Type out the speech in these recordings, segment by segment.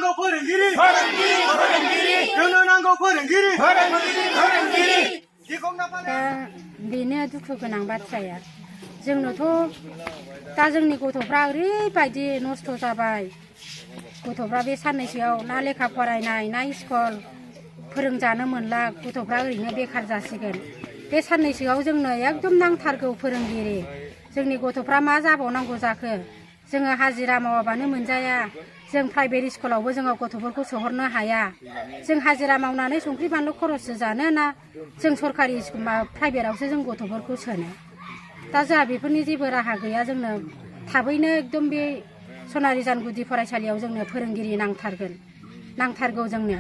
나고 포랭기리 जोंनो नांगौ फोरोंगिरि दा बेनो दुखु गोनां बाथ्राया जोंनोथ' दा जोंनि गथ'फ्रा ओरैबायदि नस्थ' जाबाय गथ'फ्रा बे साननैसोआव ना लेखा फरायनाय ना स्कुल फोरोंजानो मोनला गथ'फ्रा ओरैनो बेखार जासिगोन बे साननैसोआव जोंनो एकदम नांथारगौ फोरोंगिरि जोंनि गथ'फ्रा मा जाबावनांगौ जाखो जोङो हाजिरा मावाबानो मोनजाया जों प्राइभेट स्कुलावबो जोङो गथ'फोरखौ सोहरनो हाया जों हाजिरा मावनानै संख्रि बानलु खरससो जानो ना जों सरकारि प्राइभेटआवसो जों गथ'फोरखौ सोनो दा जोंहा बेफोरनि जेबो राहा गैया जोंनो थाबैनो एकदम बे सनारिजान गुदि फरायसालियाव जोंनो फोरोंगिरि नांथारगौ जोंनो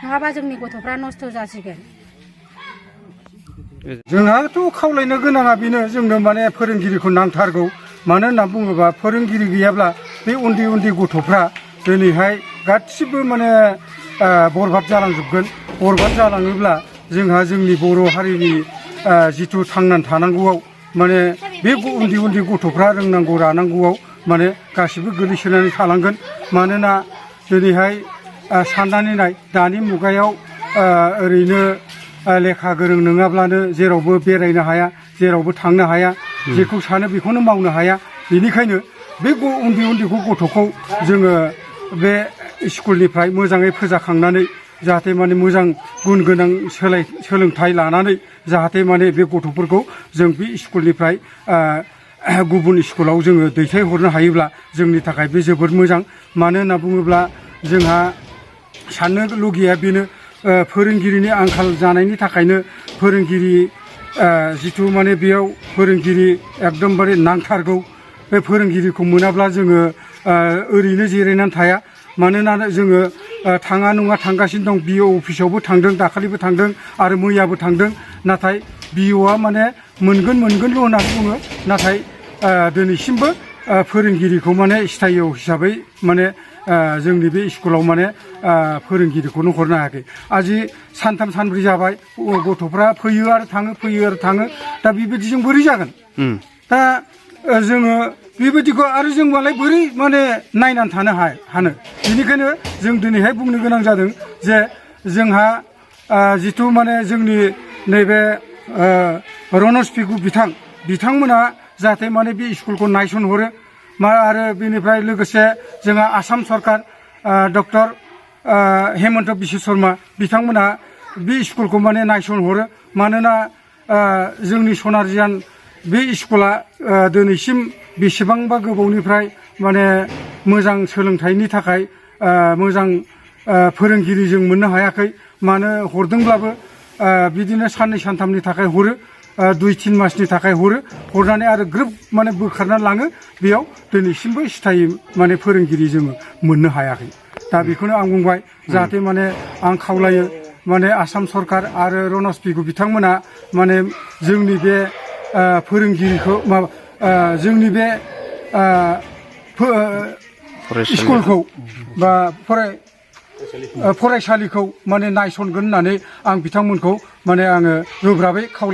नङाबा जोंनि गथ'फ्रा नस्थ' जासिगोन जोंहाथ' खावलायनो गोनाङा बेनो जोंनो माने फोरोंगिरिखौ नांथारगौ मानो होनना बुङोबा फोरोंगिरि गैयाब्ला बे उन्दै उन्दै गथ'फ्रा दिनैहाय गासिबो माने बरबाद जालांजोबगोन बरबाद जालाङोब्ला जोंहा जोंनि बर' हारिनि जिथु थांनानै थानांगौआव माने बे उन्दै उन्दै गथ'फ्रा रोंनांगौ रानांगौआव माने गासिबो गोलैसोनानै थालांगोन मानोना दिनैहाय साननानै नाय दानि मुगायाव ओरैनो लेखा गोरों नङाब्लानो जेरावबो बेरायनो हाया जेरावबो थांनो हाया जेखौ सानो बेखौनो मावनो हाया बेनिखायनो बे उन्दै गथ'खौ जोङो बे स्कुलनिफ्राय मोजाङै फोजाखांनानै जाहाथे माने मोजां गुन गोनां सोलोंथाइ लानानै जाहाथे माने बे गथ'फोरखौ जों बे स्कुलनिफ्राय गुबुन स्कुलाव जोङो दैथायहरनो हायोब्ला जोंनि थाखाय बे जोबोद मोजां मानो होनना बुङोब्ला जोंहा साननो लुगैया बेनो फोरोंगिरिनि आंखाल जानायनि थाखायनो फोरोंगिरि जिथु माने बेयाव फोरोंगिरि एकदमबारे नांथारगौ बे फोरोंगिरिखौ मोनाब्ला जोङो ओरैनो जिरायनानै थाया मानोना जोङो थाङा नङा थांगासिनो दं बिअ अफिसावबो थांदों दाखालिबो थांदों आरो मैयाबो थांदों नाथाय बिअआ माने मोनगोनल' होननानै बुङो नाथाय दिनैसिमबो फोरोंगिरिखौ माने स्थायी हिसाबै माने जोंनि बे स्कुलाव माने फोरोंगिरिखौनो हरनो हायाखै आजि सानथाम सानब्रै जाबाय गथ'फ्रा फैयो आरो थाङो दा बेबायदिजों बोरै जागोन दा जोङो बेबायदिखौ आरो जों मालाय बोरै माने नायनानै थानो हानो बेनिखायनो जों दिनैहाय बुंनो गोनां जादों जे जोंहा जिथु माने जोंनि नैबे रनज पेगु बिथांमोना जाहाथे माने बे स्कुलखौ नायसनहरो आरो बेनिफ्राय लोगोसे जोंहा आसाम सरकार डक्टर हेमन्त बिश्व शर्मा बिथांमोना बे स्कुलखौ माने नायसनहरो मानोना जोंनि सनारिजान बे स्कुला दिनैसिम बेसेबांबा गोबावनिफ्राय माने मोजां सोलोंथाइनि थाखाय मोजां फोरोंगिरि जों मोननो हायाखै मानो हरदोंब्लाबो बिदिनो साननै सानथामनि थाखाय हरो 2-3 मासनि थाखाय हरनानै आरो ग्रोब माने बोखारनानै लाङो बेयाव दिनैसिमबो स्थायी माने फोरोंगिरि जोङो मोननो हायाखै दा बेखौनो आं बुंबाय जाहाथे माने आं खावलायो माने आसाम सरकार आरो रनज पेगु बिथांमोना माने जोंनि बे फोरोंगिरिखौ जोंनि बे स्कुलखौ बा फरायसालिखौ माने नायसनगोन होननानै आं बिथांमोनखौ माने आङो गोब्राबै खावलायो